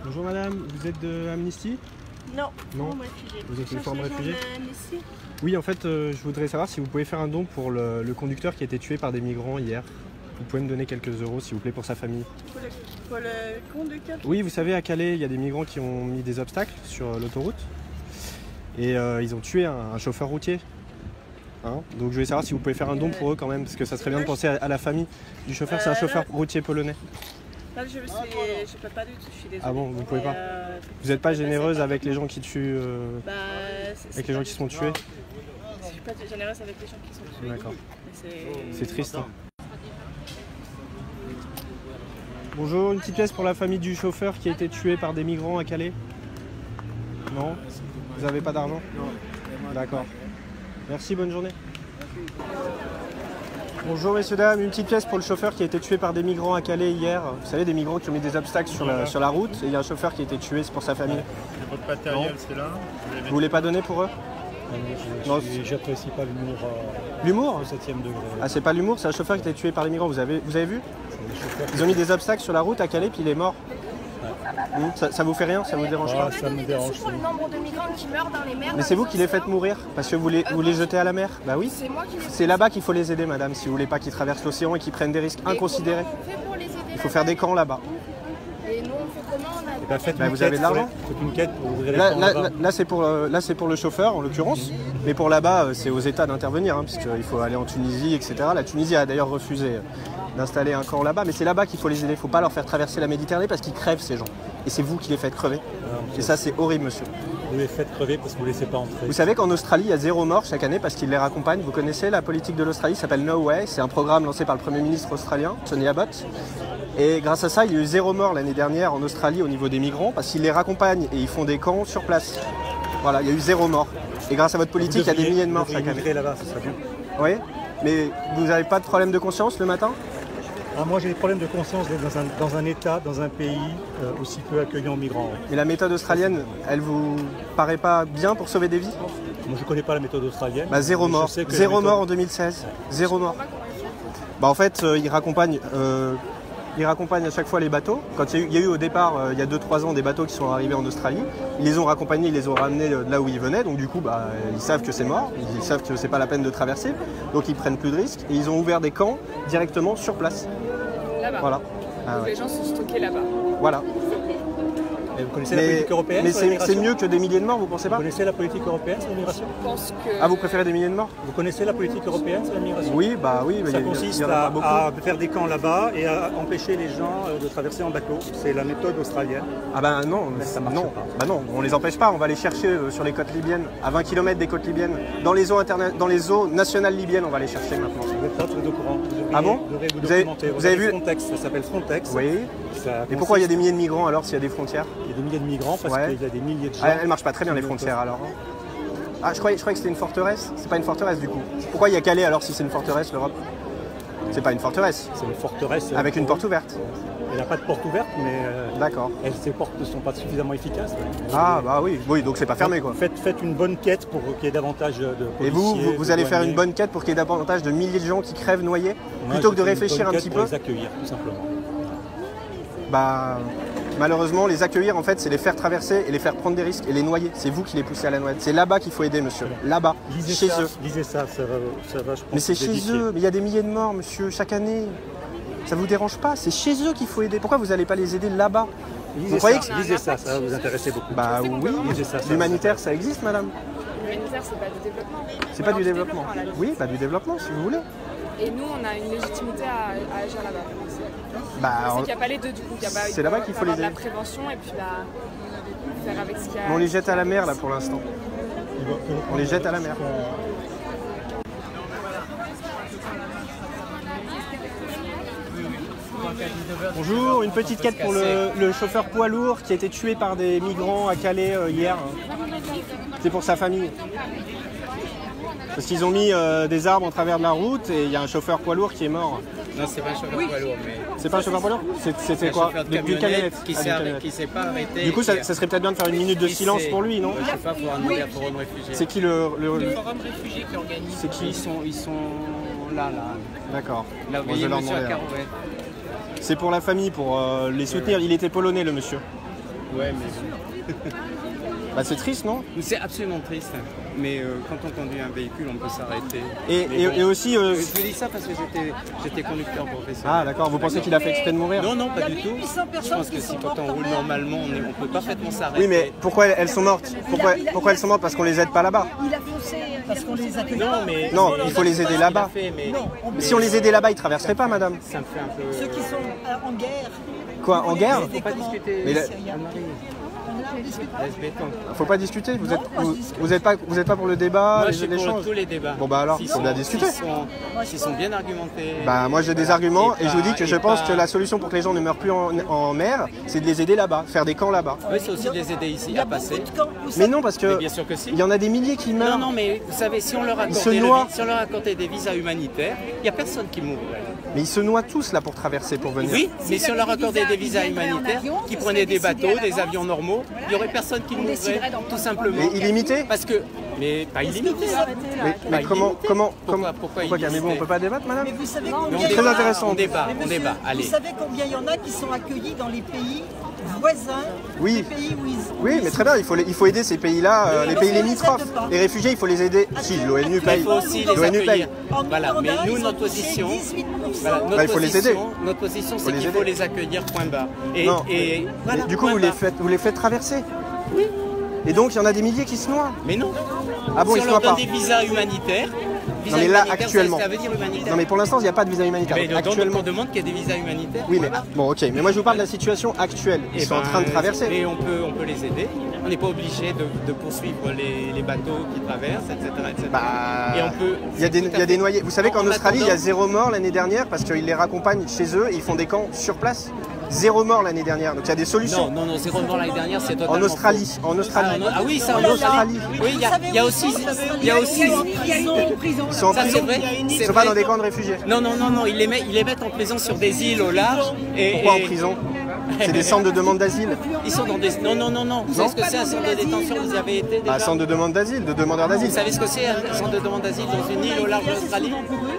Bonjour madame, vous êtes de Amnesty? Non, non. Réfugié. Vous êtes une forme réfugiée? Amnesty? Oui, en fait, je voudrais savoir si vous pouvez faire un don pour le conducteur qui a été tué par des migrants hier. Vous pouvez me donner quelques euros, s'il vous plaît, pour sa famille. Pour le conducteur? Oui, vous savez, à Calais, il y a des migrants qui ont mis des obstacles sur l'autoroute. Et ils ont tué un chauffeur routier. Hein, donc je voulais savoir si vous pouvez faire un don pour eux quand même, parce que ça serait bien de penser à la famille du chauffeur. C'est un chauffeur routier polonais. Là, je peux pas du tout, je suis désolée. Ah bon, vous pouvez pas? Vous n'êtes pas généreuse avec les gens qui tuent, avec les gens qui sont tués? Je suis pas généreuse avec les gens qui sont tués. D'accord. C'est triste. Hein. Bonjour, une petite pièce pour la famille du chauffeur qui a été tué par des migrants à Calais? Non? Vous n'avez pas d'argent? Non. D'accord. Merci, bonne journée. Bonjour messieurs, dames, une petite pièce pour le chauffeur qui a été tué par des migrants à Calais hier. Vous savez, des migrants qui ont mis des obstacles sur la route et il y a un chauffeur qui a été tué, c'est pour sa famille. Votre matériel, c'est là. Vous voulez pas donner pour eux? J'apprécie pas l'humour. L'humour Au 7e degré. Ah, c'est pas l'humour, c'est un chauffeur qui a été tué par les migrants. Vous avez vu? Ils ont mis des obstacles sur la route à Calais puis il est mort. Ça vous fait rien? Ça vous dérange pas? Ça me dérange. Pour le nombre de migrants qui meurent dans les mers. Mais c'est vous qui les faites mourir parce que vous les jetez à la mer. Bah oui. C'est là-bas qu'il faut les aider, madame, si vous voulez pas qu'ils traversent l'océan et qu'ils prennent des risques inconsidérés. Il faut faire des camps là-bas. Et nous, on fait comment? Vous avez de l'argent? Faites une quête pour ouvrir les camps là-bas. Là, c'est pour le chauffeur en l'occurrence. Mais pour là-bas, c'est aux États d'intervenir, hein, puisqu'il faut aller en Tunisie, etc. La Tunisie a d'ailleurs refusé d'installer un camp là-bas, mais c'est là-bas qu'il faut les aider. Il ne faut pas leur faire traverser la Méditerranée parce qu'ils crèvent, ces gens. Et c'est vous qui les faites crever. Et ça, c'est horrible, monsieur. Vous les faites crever parce que vous ne les laissez pas entrer. Vous savez qu'en Australie, il y a 0 mort chaque année parce qu'ils les raccompagnent. Vous connaissez la politique de l'Australie, ça s'appelle No Way. C'est un programme lancé par le Premier ministre australien, Tony Abbott. Et grâce à ça, il y a eu 0 mort l'année dernière en Australie au niveau des migrants parce qu'ils les raccompagnent et ils font des camps sur place. Voilà, il y a eu 0 mort. Et grâce à votre politique, il y a des milliers de morts chaque année. Là-bas, ça serait bien. Oui, mais vous n'avez pas de problème de conscience le matin? Moi, j'ai des problèmes de conscience d'être dans un État, dans un pays aussi peu accueillant aux migrants. Ouais. Et la méthode australienne, elle vous paraît pas bien pour sauver des vies? Moi, je ne connais pas la méthode australienne. 0 mort. 0 mort en 2016. 0 mort. En fait, ils raccompagnent à chaque fois les bateaux. Quand il y a eu au départ, il y a 2-3 ans, des bateaux qui sont arrivés en Australie, ils les ont raccompagnés, ils les ont ramenés de là où ils venaient. Donc du coup, ils savent que c'est mort, ils savent que c'est pas la peine de traverser. Donc ils prennent plus de risques et ils ont ouvert des camps directement sur place. Là-bas. Voilà. Donc les gens sont stockés là-bas. Voilà. Et vous connaissez la politique européenne? Mais c'est mieux que des milliers de morts, vous pensez pas? Vous connaissez la politique européenne sur l'immigration? Je pense que... Ah, vous préférez des milliers de morts? Vous connaissez la politique européenne sur l'immigration? Oui, oui. Ça consiste à faire des camps là-bas et à empêcher les gens de traverser en bateau. C'est la méthode australienne. Ah non, non, on les empêche pas, on va les chercher sur les côtes libyennes, à 20 km des côtes libyennes. Dans les eaux nationales libyennes, on va les chercher maintenant. Vous êtes pas très au courant. Ah bon? Vous avez vu Frontex, ça s'appelle Frontex. Oui. Et pourquoi il y a des milliers de migrants alors s'il y a des frontières? Il y a des milliers de migrants parce qu'il y a des milliers de gens. Elles marchent pas très bien les frontières alors. Ah, je croyais que c'était une forteresse. C'est pas une forteresse du coup. Pourquoi il y a Calais alors si c'est une forteresse l'Europe? C'est pas une forteresse. C'est une forteresse. Avec une porte ouverte. Il n'y a pas de porte ouverte, mais d'accord. Ces portes ne sont pas suffisamment efficaces. Ah oui, donc c'est pas fermé quoi. Faites une bonne quête pour qu'il y ait davantage de policiers. Et vous allez faire une bonne quête pour qu'il y ait davantage de milliers de gens qui crèvent noyés, plutôt que de réfléchir un petit peu. Pour les accueillir, tout simplement. Malheureusement, les accueillir, en fait, c'est les faire traverser et les faire prendre des risques et les noyer. C'est vous qui les poussez à la noyade. C'est là-bas qu'il faut aider, monsieur. Là-bas, chez eux. Lisez ça va, je pense. Mais c'est chez eux. Mais il y a des milliers de morts, monsieur, chaque année. Ça vous dérange pas? C'est chez eux qu'il faut aider. Pourquoi vous n'allez pas les aider là-bas? Lisez ça va vous intéresser beaucoup. Oui, l'humanitaire, ça existe, madame. L'humanitaire, c'est pas du développement. C'est pas du développement. Oui, du développement, si vous voulez. Et nous, on a une légitimité à agir là-bas. C'est qu'il n'y a pas les deux, du coup. C'est là-bas qu'il faut les aider. La prévention et puis faire avec ce qu'il y a. On les jette à la mer, là, pour l'instant. On les jette à la mer. Bonjour, une petite quête pour le chauffeur poids lourd qui a été tué par des migrants à Calais hier. C'est pour sa famille. Parce qu'ils ont mis des arbres en travers de la route et il y a un chauffeur poids lourd qui est mort. Non, c'est pas un chauffeur poids lourd, mais... C'est pas un chauffeur poids lourd? C'était quoi? D'une camionnette qui s'est pas arrêté. Du coup, ça serait peut-être bien de faire une minute de silence pour lui, non? Je sais pas, pour un forum réfugié. C'est qui le forum réfugié qui organise? C'est qui? Ils sont là. D'accord. Là, vous voyez monsieur à Carouette. C'est pour la famille, pour les soutenir. Il était polonais, le monsieur. Ouais, mais Bah c'est triste, non? c'est absolument triste. Mais quand on conduit un véhicule, on peut s'arrêter. Et aussi... Je vous dis ça parce que j'étais conducteur professionnel. Ah d'accord, vous pensez qu'il a fait exprès de mourir? Non, non, pas du tout. Je pense que si quand on roule normalement, on peut parfaitement s'arrêter. Oui, mais pourquoi elles sont mortes? Pourquoi elles sont mortes? Parce qu'on les aide pas là-bas. Il a foncé Parce qu'on les accueille. Non, mais Non, il faut les aider là-bas. Mais Si on les aidait là-bas, ils traverseraient pas, madame. ça me fait un peu. Ceux qui sont en guerre. Quoi, en guerre? Faut pas discuter. Mais Laisse béton. Faut pas discuter, vous êtes pas pour le débat, Moi, je suis pour l'échange? tous les débats. Bon bah alors, S'ils faut bien sont- discuter. S'ils sont bien argumentés. Bah moi j'ai des arguments et je vous dis que je pense pas- que la solution pour que les gens ne meurent plus en mer, c'est de les aider là-bas, faire des camps là-bas. Oui, c'est aussi de les aider ici Il y a à passer. beaucoup de camps. Vous Mais savez- non, parce Mais que bien sûr que si. il y en a des milliers qui meurent. Non, non, mais vous savez, si on leur se accordait, noient. si on leur accordait des visas humanitaires, il n'y a personne qui mourrait. Mais ils se noient tous là pour traverser, pour venir. Oui, mais si on leur accordait des visas humanitaires, qui prenaient des bateaux, des avions normaux, il n'y aurait personne qui mourrait, tout simplement. Et illimité? Parce que, mais pas illimité. Mais comment Pourquoi mais bon, on peut pas débattre, madame? Mais vous savez Mais combien on il y Très en a- intéressant. On débat, Mais on monsieur, débat. Allez. Vous savez combien il y en a qui sont accueillis dans les pays voisins, Oui. les pays où ils Oui, mais très bien, il faut aider ces pays-là, les pays mais on les limitrophes. aide pas. Les réfugiés, il faut les aider. Si, l'ONU Il paye. faut aussi les L'ONU paye. accueillir. En Voilà, Ouganda, mais nous, ils ont notre touché position, 18%. voilà, Bah, il faut les aider. Notre position, Faut c'est les qu'il aider. faut les accueillir, point barre. Et, Non. et Mais voilà, du coup, point barre. vous les faites traverser. Oui. Et donc, il y en a des milliers qui se noient. Mais non. Ah bon, Si ils on se leur noient donne pas. des visas humanitaires, Non, mais là, humanitaires, actuellement. ça veut dire humanitaire. Non, mais pour l'instant, il n'y a pas de visa humanitaire. Mais Donc, donc, actuellement. on demande qu'il y ait des visas humanitaires. Oui, mais bon, ok. Mais moi, je vous parle de la situation actuelle. Ils Eh sont en ben, train de traverser. Et on peut les aider. On n'est pas obligé de poursuivre les bateaux qui traversent, etc. etc. Bah, et on peut. il y a tout à des fait- noyés. Vous savez qu'en En Australie, il y a attendant- 0 mort l'année dernière parce qu'ils les raccompagnent chez eux et ils font des camps sur place. 0 mort l'année dernière. Donc il y a des solutions. Non, zéro mort l'année dernière, c'est totalement En Australie, faux. en Australie. Ah oui, ça En Australie. Oui, il y a aussi. Ils sont en Ça, prison. c'est vrai. Ils C'est sont pas vrai. dans des camps de réfugiés. Non, ils les mettent en prison sur des îles au large. Pourquoi en prison? C'est des centres de demande d'asile. Ils sont dans des. Non. Vous savez ce que c'est un centre de détention? Vous y avez été déjà? Un centre de demande d'asile, de demandeurs Vous d'asile. savez ce que c'est un centre de demande d'asile dans une île au large de l'Australie?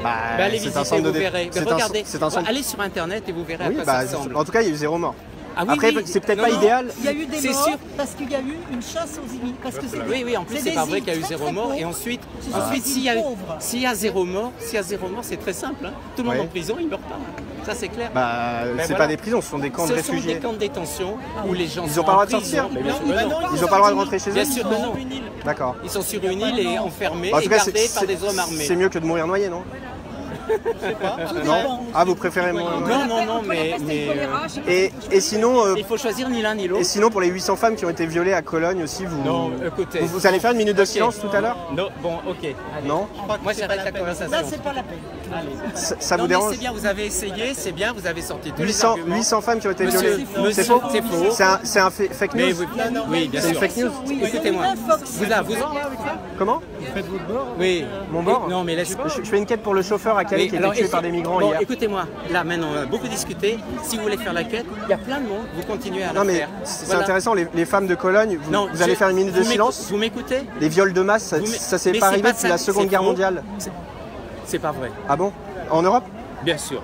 Bah, Allez c'est visiter, un centre de vous verrez. c'est Mais un- regardez, c'est un centre. allez sur internet et vous verrez Oui, à quoi bah, ça ressemble. en tout cas, il y a eu 0 mort. Ah oui, Après, oui. c'est peut-être Non, pas non. idéal. Il y a eu des C'est morts sûr. parce qu'il y a eu une chasse aux immigrés. Parce que Oui, en plus, c'est pas vrai qu'il y a eu 0 mort. Et ensuite s'il y a 0 mort, c'est très simple. Hein. Tout le monde Ouais. en prison, il meurt pas. Ça, c'est clair. Bah, c'est voilà. pas des prisons, ce sont des camps de Ce sont réfugiés. des camps de détention où les gens Ils sont ont pas le droit en de sortir. prison. Bien sûr que non. Ils ont pas le droit de rentrer chez eux. Bien sûr que non. D'accord. Ils sont sur une île et enfermés En et tout cas, gardés par des hommes armés. c'est mieux que de mourir noyé, non? Non. Ah, vous préférez mourir noyé? Non, mais Et sinon, il faut choisir ni l'un ni l'autre. et sinon, pour les 800 femmes qui ont été violées à Cologne aussi, Non, écoutez. vous allez faire une minute de silence tout à l'heure? Non, bon, ok. Allez. Non? Moi, j'arrête la conversation. Là, c'est pas la peine. Ça Non, vous mais dérange? c'est bien, vous avez essayé, c'est bien, vous avez sorti tous les 800 arguments. 800 femmes qui ont été Monsieur, violées. monsieur, C'est faux? c'est faux. C'est un fake Mais news? oui, bien C'est une sûr. fake news? Écoutez-moi. Vous Comment? Oui. Mon bord? Non, mais laisse. Je fais une quête pour le chauffeur à Calais qui a été tué par des migrants bon, hier. écoutez-moi, là maintenant on a beaucoup discuté. Si vous voulez faire la quête, il y a plein de monde, vous continuez à la Non mais faire. c'est Voilà. intéressant, les femmes de Cologne, Non, vous allez faire une minute de silence? Vous m'écoutez? Les viols de masse, ça s'est Mais pas c'est arrivé pas depuis ça, la Seconde c'est Guerre faux. mondiale. C'est pas vrai. Ah bon? En Europe? Bien sûr.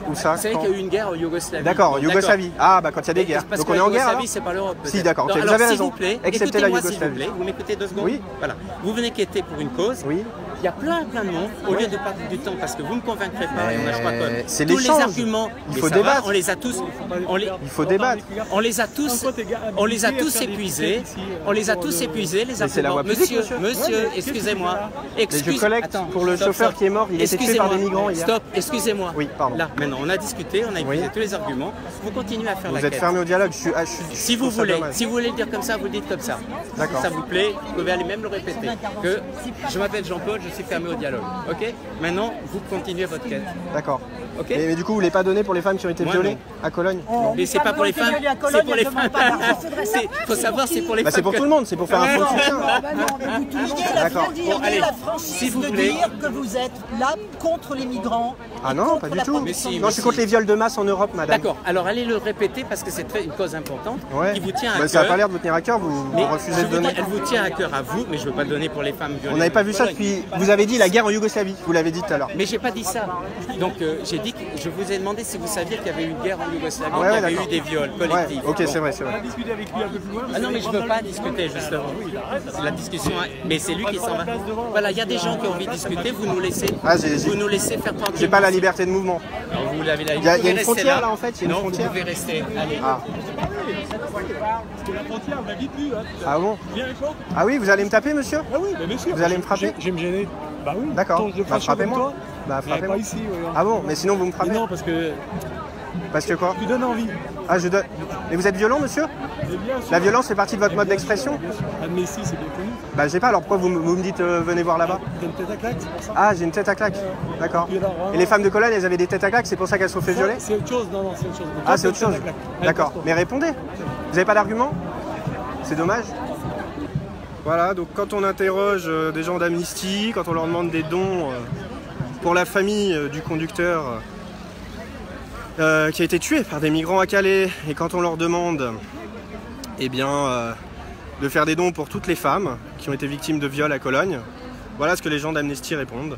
Où ça? Vous savez Quand? qu'il y a eu une guerre en Yougoslavie. D'accord, Bon, Yougoslavie. Ah bah quand il y a des guerres. Parce Donc que on est en guerre Yougoslavie, alors? c'est pas l'Europe. Si, peut-être. d'accord, Non, vous alors, avez s'il raison. vous plaît, Excepté la écoutez-moi, s'il vous Yougoslavie. plaît. Vous m'écoutez 2 secondes? Oui. Voilà. Vous venez quêter pour une cause. Oui. Il y a plein de monde. Au lieu de perdre du temps, parce que vous ne me convaincrez pas, et on a, je crois, c'est tous les l'échange. arguments. Il mais faut ça va, débattre. on les a tous. Il faut débattre. On les a tous épuisés. On les a tous épuisés, les Mais c'est la arguments. voie publique, Monsieur, excusez-moi. Mais je collecte pour le chauffeur qui est mort, il a été tué par des migrants hier. Stop, excusez-moi. Oui, pardon. Là, maintenant, on a discuté, on a épuisé Oui. tous les arguments. Vous continuez à faire la Vous êtes quête. fermé au dialogue, je Si vous trouve ça voulez, dommage. si vous voulez le dire comme ça, vous le dites comme ça. D'accord. Si ça vous plaît, vous pouvez aller même le répéter. Que je m'appelle Jean-Paul, je suis fermé au dialogue. Ok? Maintenant, vous continuez votre quête. D'accord. Ok? Mais du coup, vous ne l'avez pas donné pour les femmes qui ont été Moi, violées non. à Cologne? Mais c'est pas pour les femmes, c'est pour les femmes. Faut savoir, c'est pour les Bah femmes. c'est pour tout le monde, c'est pour faire un fonds de soutien. L'idée, D'accord. Didier, Bon, allez, la franchise s'il vous de plaît. dire que vous êtes là contre les migrants. Ah et non, contre pas du la tout. protection Mais si, des Non, je suis contre les viols de masse en Europe, madame. D'accord, alors allez le répéter parce que c'est une cause importante Ouais. qui vous tient à Bah, cœur. ça n'a pas l'air de vous tenir à cœur, vous Mais refusez je de vous dis, donner. elle vous tient à cœur à vous, mais je ne veux pas le donner pour les femmes violées. On n'avait pas vu ça Cologne. depuis vous avez dit la guerre en Yougoslavie, vous l'avez dit tout à l'heure. Mais j'ai pas dit ça. Donc j'ai dit que je vous ai demandé si vous saviez qu'il y avait eu une guerre en Yougoslavie, Ouais, qu'il y avait eu des viols collectifs. Ouais, ok, c'est vrai, c'est vrai. On a discuté avec lui un peu plus loin. Ah non, mais je veux pas discuter justement. C'est la discussion, mais c'est lui qui s'en va. Voilà, il y a des gens qui ont envie de discuter, vous nous laissez, vous nous laissez faire tranquillement. J'ai pas la liberté de mouvement. Alors, vous l'avez là. Il y a une frontière là en fait, il y a une Non, frontière. vous pouvez rester. Allez. Ah. Parce que la frontière, on n'habite plus. Hein. Ah bon? Viens avec moi. Ah oui, vous allez me taper, monsieur? Ah oui, mais bien sûr. Vous allez me frapper? Je vais me gêner. Bah oui. D'accord. Bah frappez-moi. Bah Pas frappez-moi. ici, ouais. Ah bon? Mais sinon vous me frappez? Mais non, parce que Parce que quoi? tu donnes envie. Ah je donne. Et vous êtes violent, monsieur? Mais bien sûr. La violence fait partie de votre Mais mode bien d'expression? sûr, bien sûr. Ah, mais si, c'est bien connu. Bah j'ai pas, alors pourquoi vous me dites venez voir là-bas? T'as une tête à claque, c'est pour ça. Ah j'ai une tête à claque. D'accord. Et les femmes de Cologne, elles avaient des têtes à claque, c'est pour ça qu'elles se sont fait violer? C'est autre chose, non, c'est autre chose. Ah c'est autre chose. D'accord. Mais répondez. Vous avez pas d'argument? C'est dommage. Voilà, donc quand on interroge des gens d'Amnesty, quand on leur demande des dons pour la famille du conducteur qui a été tué par des migrants à Calais, et quand on leur demande eh bien, de faire des dons pour toutes les femmes qui ont été victimes de viols à Cologne, voilà ce que les gens d'Amnesty répondent.